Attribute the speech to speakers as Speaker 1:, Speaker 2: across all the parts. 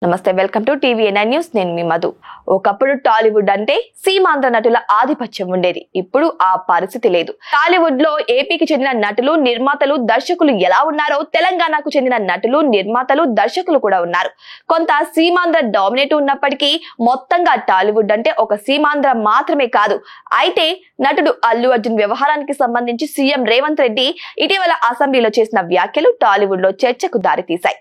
Speaker 1: నమస్తే, welcome to TV9 news. నేను మీ మధు. ఒకప్పుడు టాలీవుడ్ అంటే సీమాంధ్ర నటుల ఆధిపత్యం ఉండేది. ఇప్పుడు ఆ పరిస్థితి లేదు. టాలీవుడ్ లో ఏపీకి చెందిన నటులు, నిర్మాతలు, దర్శకులు ఎలా ఉన్నారో తెలంగాణకు చెందిన నటులు, నిర్మాతలు, దర్శకులు కూడా ఉన్నారు. కొంత సీమాంధ్ర డామినేట్ ఉన్నప్పటికీ మొత్తంగా టాలీవుడ్ అంటే ఒక సీమాంధ్ర మాత్రమే కాదు. అయితే నటుడు అల్లు అర్జున్ వ్యవహారానికి సంబంధించి సీఎం రేవంత్ రెడ్డి ఇటీవల అసెంబ్లీలో చేసిన వ్యాఖ్యలు టాలీవుడ్ లో చర్చకు దారితీశాయి.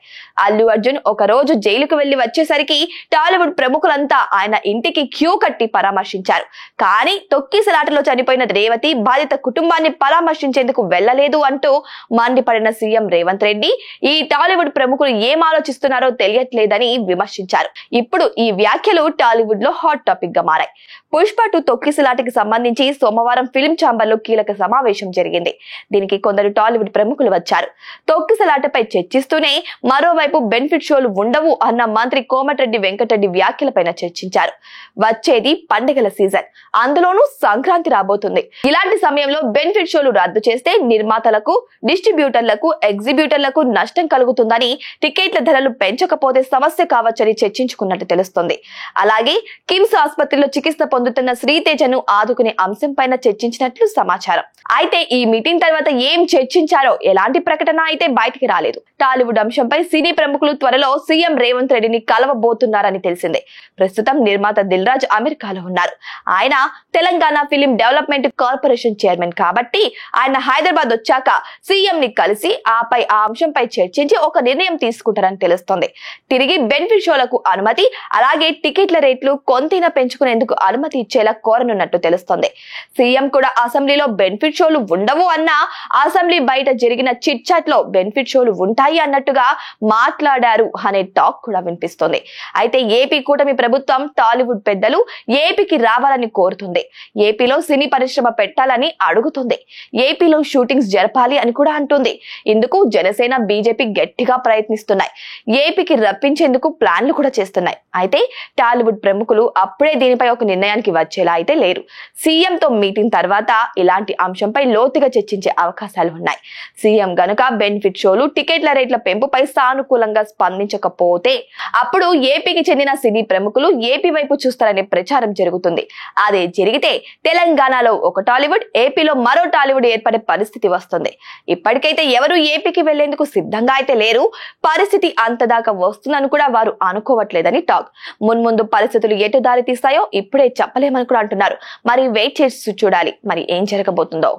Speaker 1: అల్లు అర్జున్ ఒక రోజు జైలుకు వెళ్లి వచ్చేసరికి టాలీవుడ్ ప్రముఖులంతా ఆయన ఇంటికి క్యూ కట్టి పరామర్శించారు. కానీ తొక్కిసలాటలో చనిపోయిన రేవతి బాధిత కుటుంబాన్ని పరామర్శించేందుకు వెళ్లలేదు అంటూ మండిపడిన సీఎం రేవంత్ రెడ్డి ఈ టాలీవుడ్ ప్రముఖులు ఏం ఆలోచిస్తున్నారో తెలియట్లేదని విమర్శించారు. ఇప్పుడు ఈ వ్యాఖ్యలు టాలీవుడ్ లో హాట్ టాపిక్ గా మారాయి. పుష్ప 2 తొక్కిసలాటకి సంబంధించి సోమవారం ఫిల్మ్ ఛాంబర్ లో కీలక సమావేశం జరిగింది. దీనికి కొందరు టాలీవుడ్ ప్రముఖులు వచ్చారు. తొక్కిసలాటపై చర్చిస్తూనే మరోవైపు బెనిఫిట్ షోలు ఉండవు అన్న మంత్రి కోమటిరెడ్డి వెంకటరెడ్డి వ్యాఖ్యలపైన చర్చించారు. వచ్చేది పండుగల సీజన్, అందులోనూ సంక్రాంతి రాబోతుంది. ఇలాంటి సమయంలో బెనిఫిట్ షోలు రద్దు చేస్తే నిర్మాతలకు, డిస్ట్రిబ్యూటర్లకు, ఎగ్జిబ్యూటర్లకు నష్టం కలుగుతుందని, టికెట్ల ధరలు పెంచకపోతే సమస్య కావచ్చని చర్చించుకున్నట్టు తెలుస్తుంది. అలాగే కిమ్స్ ఆసుపత్రిలో చికిత్స పొందుతున్న శ్రీతేజను ఆదుకునే అంశం పైన చర్చించినట్లు సమాచారం. అయితే ఈ మీటింగ్ తర్వాత ఏం చర్చించారో ఎలాంటి ప్రకటన అయితే బయటికి రాలేదు. టాలీవుడ్ అంశంపై సినీ ప్రముఖులు త్వరలో సీఎం రేవంత్ రెడ్డిని కలవబోతున్నారని తెలిసిందే. ప్రస్తుతం నిర్మాత దిల్ రాజు అమెరికాలో ఉన్నారు. ఆయన Telangana film development corporation chairman కాబట్టి ఆయన హైదరాబాద్ వచ్చాక సీఎం ని కలిసి ఆపై ఆ అంశంపై చర్చించి ఒక నిర్ణయం తీసుకుంటారని తెలుస్తోంది. తిరిగి బెనిఫిట్ షోలకు అనుమతి, అలాగే టికెట్ల రేట్లు కొంతైనా పెంచుకునేందుకు అనుమతి ఇచ్చేలా కోరనున్నట్టు తెలుస్తోంది. సీఎం కూడా అసెంబ్లీలో బెనిఫిట్ షోలు ఉండవు అన్న, అసెంబ్లీ బయట జరిగిన చిట్ చాట్ లో బెనిఫిట్ షోలు ఉంటాయి అన్నట్టుగా మాట్లాడారు అనే టాక్ కూడా వినిపిస్తోంది. అయితే ఏపీ కూటమి ప్రభుత్వం టాలీవుడ్ పెద్దలు ఏపీకి రావాలని కోరుతుంది. ఏపీలో సినీ పరిశ్రమ పెట్టాలని అడుగుతుంది. ఏపీలో షూటింగ్స్ జరపాలి అని కూడా అంటుంది. ఇందుకు జనసేన, బీజేపీ గట్టిగా ప్రయత్నిస్తున్నాయి. ఏపీకి రప్పించేందుకు ప్లాన్లు కూడా చేస్తున్నాయి. అయితే టాలీవుడ్ ప్రముఖులు అప్పుడే దీనిపై ఒక నిర్ణయానికి వచ్చేలా అయితే లేరు. సీఎంతో మీటింగ్ తర్వాత ఇలాంటి అంశంపై లోతుగా చర్చించే అవకాశాలు ఉన్నాయి. సీఎం గనుక బెనిఫిట్ షోలు, టికెట్ల రేట్ల పెంపుపై సానుకూలంగా స్పందించకపోతే అప్పుడు ఏపీకి చెందిన సినీ ప్రముఖులు ఏపీ వైపు చూస్తారనే ప్రచారం జరుగుతుంది. అదే జరిగితే తెలంగాణలో ఒక టాలీవుడ్, ఏపీలో మరో టాలీవుడ్ ఏర్పడే పరిస్థితి వస్తుంది. ఇప్పటికైతే ఎవరు ఏపీకి వెళ్లేందుకు సిద్ధంగా అయితే లేరు. పరిస్థితి అంతదాకా వస్తుందని కూడా వారు అనుకోవట్లేదని టాక్. మున్ముందు పరిస్థితులు ఎటు దారి తీస్తాయో ఇప్పుడే చెప్పలేమని కూడా అంటున్నారు. మరి వెయిట్ చేసి చూడాలి మరి ఏం జరగబోతుందో.